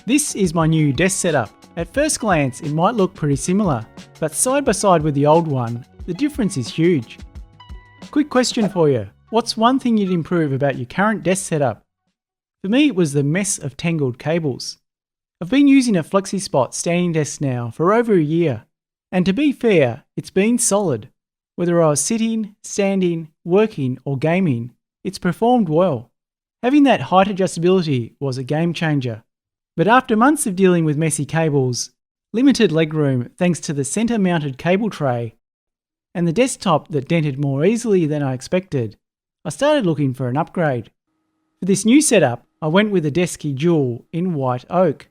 This is my new desk setup. At first glance it might look pretty similar, but side by side with the old one, the difference is huge. Quick question for you. What's one thing you'd improve about your current desk setup? For me, it was the mess of tangled cables. I've been using a Flexispot standing desk now for over a year, and to be fair, it's been solid. Whether I was sitting, standing, working or gaming, it's performed well. Having that height adjustability was a game changer. But after months of dealing with messy cables, limited legroom thanks to the centre-mounted cable tray, and the desktop that dented more easily than I expected, I started looking for an upgrade. For this new setup, I went with a Desky Dual in white oak,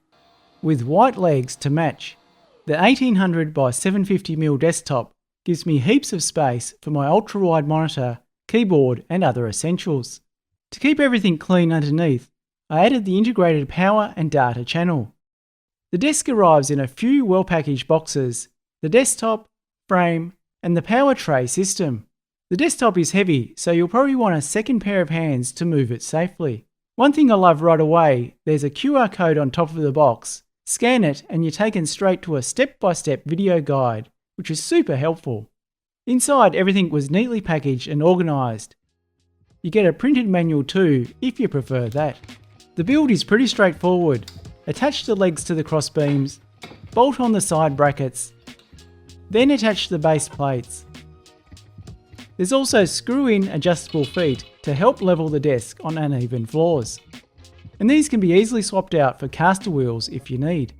with white legs to match. The 1800 by 750mm desktop gives me heaps of space for my ultra-wide monitor, keyboard and other essentials. To keep everything clean underneath, I added the integrated power and data channel. The desk arrives in a few well-packaged boxes: the desktop, frame, and the power tray system. The desktop is heavy, so you'll probably want a second pair of hands to move it safely. One thing I love right away, there's a QR code on top of the box. Scan it and you're taken straight to a step-by-step video guide, which is super helpful. Inside, everything was neatly packaged and organised. You get a printed manual too, if you prefer that. The build is pretty straightforward. Attach the legs to the cross beams, bolt on the side brackets, then attach the base plates. There's also screw-in adjustable feet to help level the desk on uneven floors. And these can be easily swapped out for caster wheels if you need.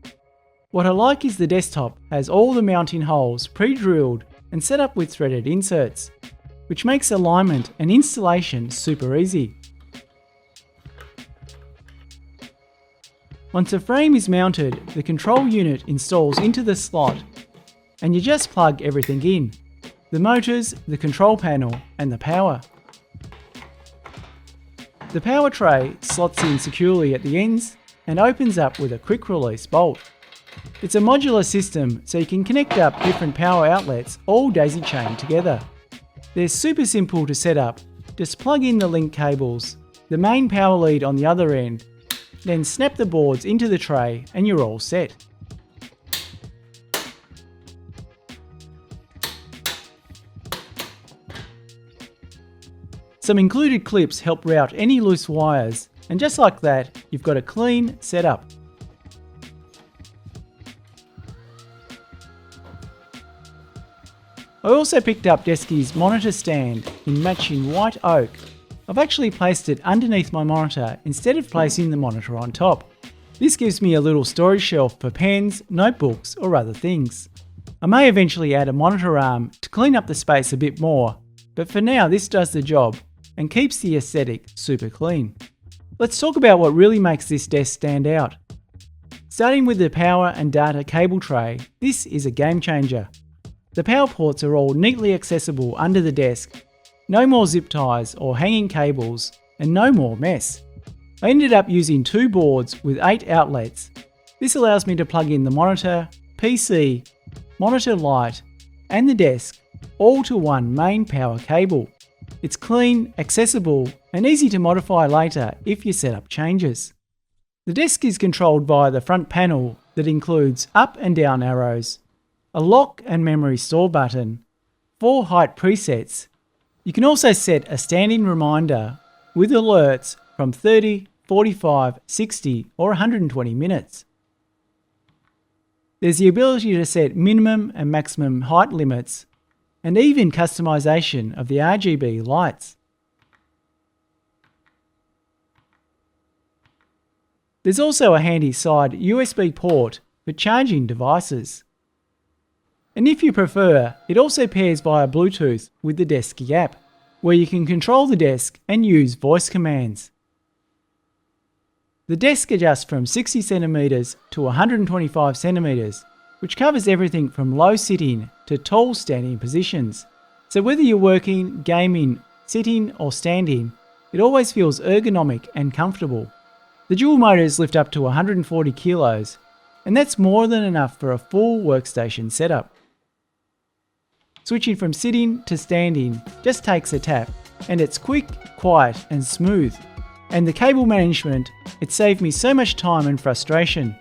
What I like is the desktop has all the mounting holes pre-drilled and set up with threaded inserts, which makes alignment and installation super easy. Once a frame is mounted, the control unit installs into the slot and you just plug everything in: the motors, the control panel and the power. The power tray slots in securely at the ends and opens up with a quick release bolt. It's a modular system, so you can connect up different power outlets all daisy chained together. They're super simple to set up. Just plug in the link cables, the main power lead on the other end, then snap the boards into the tray and you're all set. Some included clips help route any loose wires, and just like that, you've got a clean setup. I also picked up Desky's monitor stand in matching white oak. I've actually placed it underneath my monitor instead of placing the monitor on top. This gives me a little storage shelf for pens, notebooks or other things. I may eventually add a monitor arm to clean up the space a bit more, but for now this does the job and keeps the aesthetic super clean. Let's talk about what really makes this desk stand out. Starting with the power and data cable tray, this is a game changer. The power ports are all neatly accessible under the desk. No more zip ties or hanging cables, and no more mess. I ended up using 2 boards with 8 outlets. This allows me to plug in the monitor, PC, monitor light, and the desk all to one main power cable. It's clean, accessible, and easy to modify later if your setup changes. The desk is controlled via the front panel that includes up and down arrows, a lock and memory store button, 4 height presets. You can also set a standing reminder with alerts from 30, 45, 60 or 120 minutes. There's the ability to set minimum and maximum height limits and even customization of the RGB lights. There's also a handy side USB port for charging devices. And if you prefer, it also pairs via Bluetooth with the Desky app, where you can control the desk and use voice commands. The desk adjusts from 60cm to 125cm, which covers everything from low sitting to tall standing positions. So whether you're working, gaming, sitting or standing, it always feels ergonomic and comfortable. The dual motors lift up to 140 kilos, and that's more than enough for a full workstation setup. Switching from sitting to standing just takes a tap, and it's quick, quiet and smooth. And the cable management, it saved me so much time and frustration.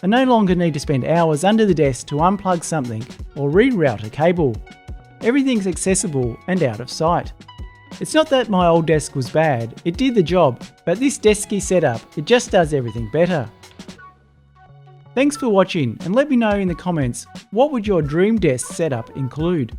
I no longer need to spend hours under the desk to unplug something or reroute a cable. Everything's accessible and out of sight. It's not that my old desk was bad, it did the job, but this Desky setup, it just does everything better. Thanks for watching, and let me know in the comments, what would your dream desk setup include?